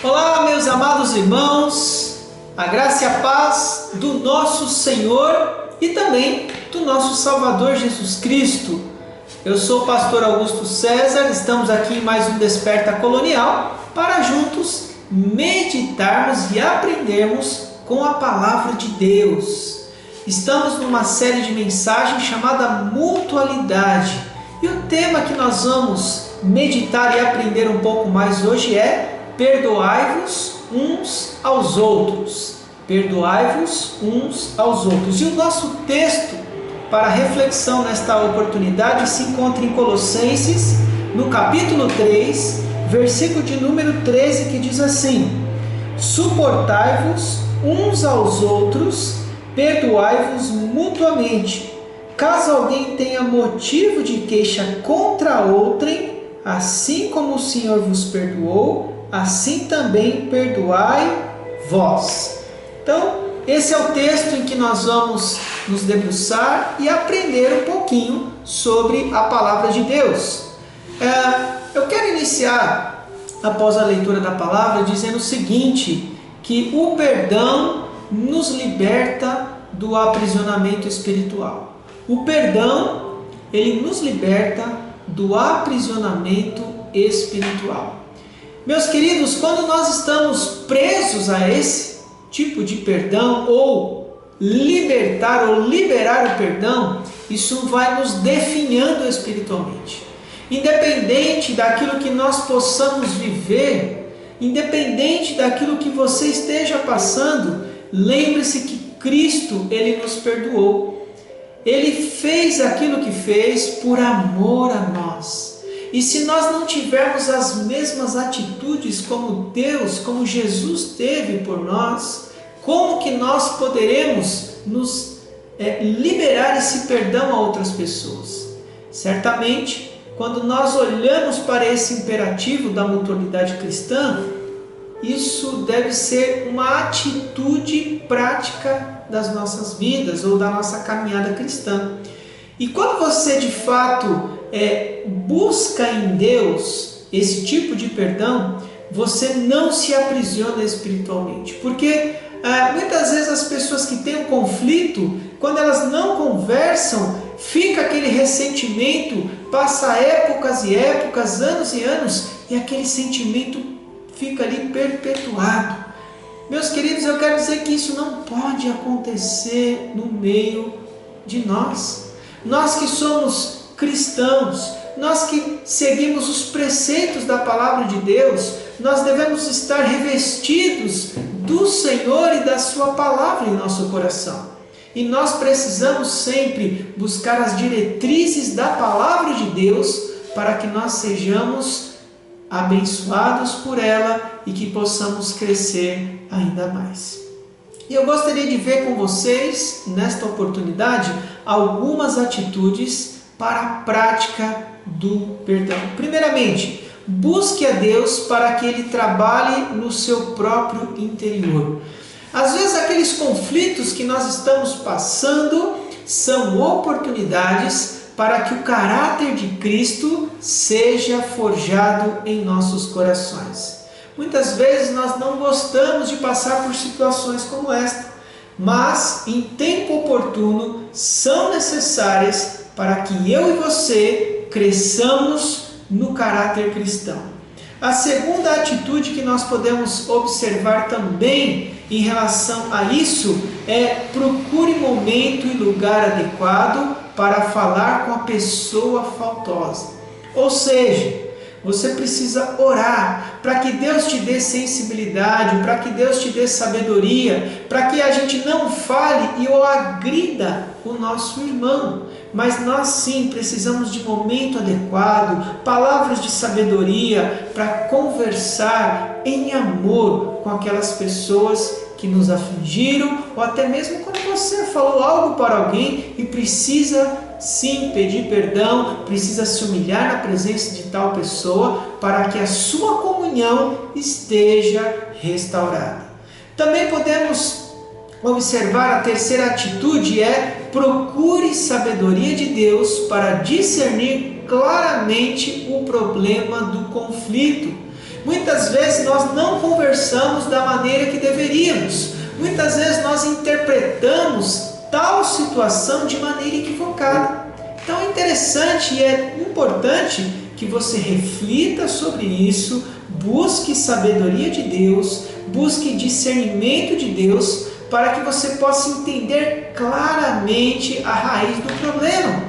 Olá, meus amados irmãos, a graça e a paz do nosso Senhor e também do nosso Salvador Jesus Cristo. Eu sou o pastor Augusto César, estamos aqui em mais um Desperta Colonial para juntos meditarmos e aprendermos com a Palavra de Deus. Estamos numa série de mensagens chamada Mutualidade e o tema que nós vamos meditar e aprender um pouco mais hoje é perdoai-vos uns aos outros. Perdoai-vos uns aos outros. E o nosso texto para reflexão nesta oportunidade se encontra em Colossenses, no capítulo 3, versículo de número 13, que diz assim: suportai-vos uns aos outros, perdoai-vos mutuamente. Caso alguém tenha motivo de queixa contra outrem, assim como o Senhor vos perdoou, assim também perdoai vós. Então, esse é o texto em que nós vamos nos debruçar e aprender um pouquinho sobre a palavra de Deus. Eu quero iniciar, após a leitura da palavra, dizendo o seguinte, que o perdão nos liberta do aprisionamento espiritual. O perdão, ele nos liberta do aprisionamento espiritual. Meus queridos, quando nós estamos presos a esse tipo de perdão, ou libertar ou liberar o perdão, isso vai nos definhando espiritualmente. Independente daquilo que nós possamos viver, independente daquilo que você esteja passando, lembre-se que Cristo, Ele nos perdoou. Ele fez aquilo que fez por amor a nós. E se nós não tivermos as mesmas atitudes como Deus, como Jesus teve por nós, como que nós poderemos nos liberar esse perdão a outras pessoas? Certamente, quando nós olhamos para esse imperativo da mutualidade cristã, isso deve ser uma atitude prática das nossas vidas ou da nossa caminhada cristã. E quando você de fato busca em Deus esse tipo de perdão, você não se aprisiona espiritualmente. Porque muitas vezes as pessoas que têm um conflito, quando elas não conversam, fica aquele ressentimento, passa épocas e épocas, anos e anos, e aquele sentimento fica ali perpetuado. Meus queridos, eu quero dizer que isso não pode acontecer no meio de nós. Nós que somos cristãos, nós que seguimos os preceitos da palavra de Deus, nós devemos estar revestidos do Senhor e da sua palavra em nosso coração. E nós precisamos sempre buscar as diretrizes da palavra de Deus para que nós sejamos abençoados por ela e que possamos crescer ainda mais. E eu gostaria de ver com vocês, nesta oportunidade, algumas atitudes para a prática do perdão. Primeiramente, busque a Deus para que Ele trabalhe no seu próprio interior. Às vezes aqueles conflitos que nós estamos passando são oportunidades para que o caráter de Cristo seja forjado em nossos corações. Muitas vezes nós não gostamos de passar por situações como esta, mas em tempo oportuno são necessárias para que eu e você cresçamos no caráter cristão. A segunda atitude que nós podemos observar também em relação a isso é: procure momento e lugar adequado para falar com a pessoa faltosa. Ou seja, você precisa orar para que Deus te dê sensibilidade, para que Deus te dê sabedoria, para que a gente não fale e ou agrida o nosso irmão. Mas nós sim precisamos de momento adequado, palavras de sabedoria para conversar em amor com aquelas pessoas que nos afligiram, ou até mesmo quando você falou algo para alguém e precisa sim pedir perdão, precisa se humilhar na presença de tal pessoa para que a sua comunhão esteja restaurada. Também podemos observar a terceira atitude procure sabedoria de Deus para discernir claramente o problema do conflito. Muitas vezes nós não conversamos conversamos da maneira que deveríamos. Muitas vezes nós interpretamos tal situação de maneira equivocada. Então é interessante e é importante que você reflita sobre isso, busque sabedoria de Deus, busque discernimento de Deus, para que você possa entender claramente a raiz do problema.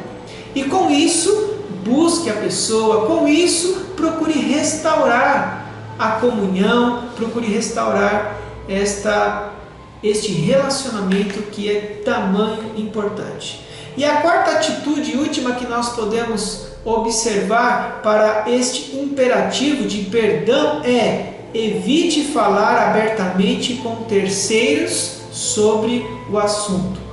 E com isso, busque a pessoa, com isso, procure restaurar a comunhão, procure restaurar este relacionamento que é tamanho importante. E a quarta atitude e última que nós podemos observar para este imperativo de perdão é: evite falar abertamente com terceiros sobre o assunto.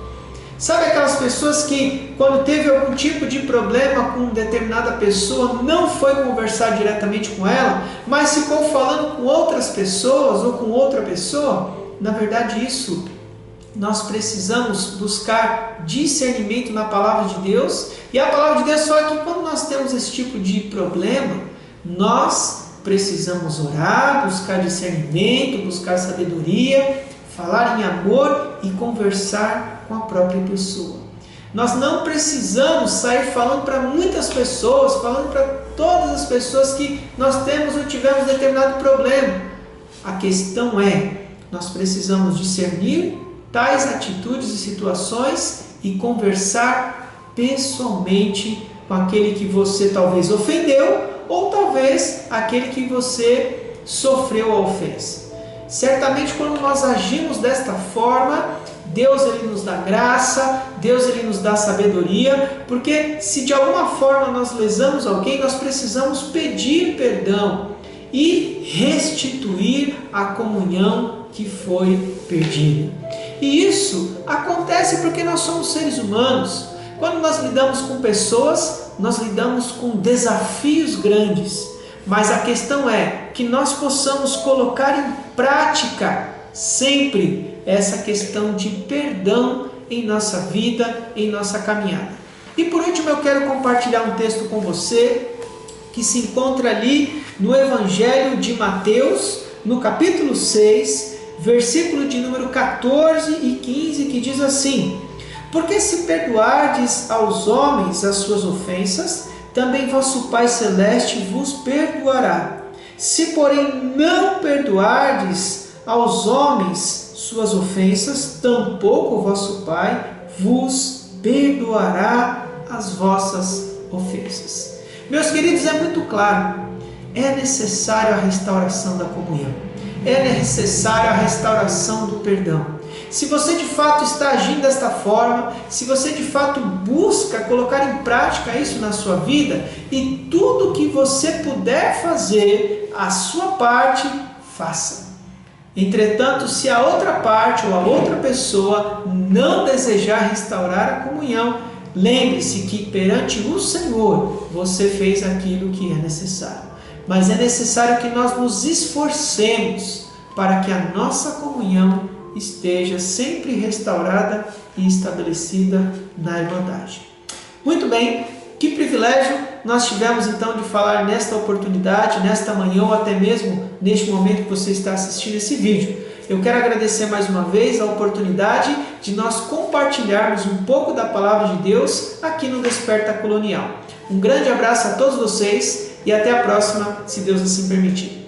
Sabe aquelas pessoas que, quando teve algum tipo de problema com determinada pessoa, não foi conversar diretamente com ela, mas ficou falando com outras pessoas ou com outra pessoa? Na verdade, isso nós precisamos buscar discernimento na palavra de Deus, e a palavra de Deus fala que quando nós temos esse tipo de problema, nós precisamos orar, buscar discernimento, buscar sabedoria, falar em amor e conversar com a própria pessoa. Nós não precisamos sair falando para muitas pessoas, falando para todas as pessoas que nós temos ou tivemos determinado problema. A questão é, nós precisamos discernir tais atitudes e situações e conversar pessoalmente com aquele que você talvez ofendeu ou talvez aquele que você sofreu a ofensa. Certamente quando nós agimos desta forma, Deus ele nos dá graça, Deus ele nos dá sabedoria, porque se de alguma forma nós lesamos alguém, nós precisamos pedir perdão e restituir a comunhão que foi perdida. E isso acontece porque nós somos seres humanos. Quando nós lidamos com pessoas, nós lidamos com desafios grandes. Mas a questão é que nós possamos colocar em prática sempre essa questão de perdão em nossa vida, em nossa caminhada. E por último eu quero compartilhar um texto com você que se encontra ali no Evangelho de Mateus, no capítulo 6, versículo de número 14 e 15, que diz assim: porque se perdoardes aos homens as suas ofensas, também vosso Pai Celeste vos perdoará. Se porém não perdoardes aos homens suas ofensas, tampouco o vosso Pai vos perdoará as vossas ofensas. Meus queridos, é muito claro, é necessário a restauração da comunhão, é necessário a restauração do perdão. Se você de fato está agindo desta forma, se você de fato busca colocar em prática isso na sua vida, e tudo que você puder fazer, a sua parte, faça. Entretanto, se a outra parte ou a outra pessoa não desejar restaurar a comunhão, lembre-se que perante o Senhor você fez aquilo que é necessário. Mas é necessário que nós nos esforcemos para que a nossa comunhão esteja sempre restaurada e estabelecida na Irmandade. Muito bem, que privilégio nós tivemos então de falar nesta oportunidade, nesta manhã ou até mesmo neste momento que você está assistindo esse vídeo. Eu quero agradecer mais uma vez a oportunidade de nós compartilharmos um pouco da Palavra de Deus aqui no Desperta Colonial. Um grande abraço a todos vocês e até a próxima, se Deus assim permitir.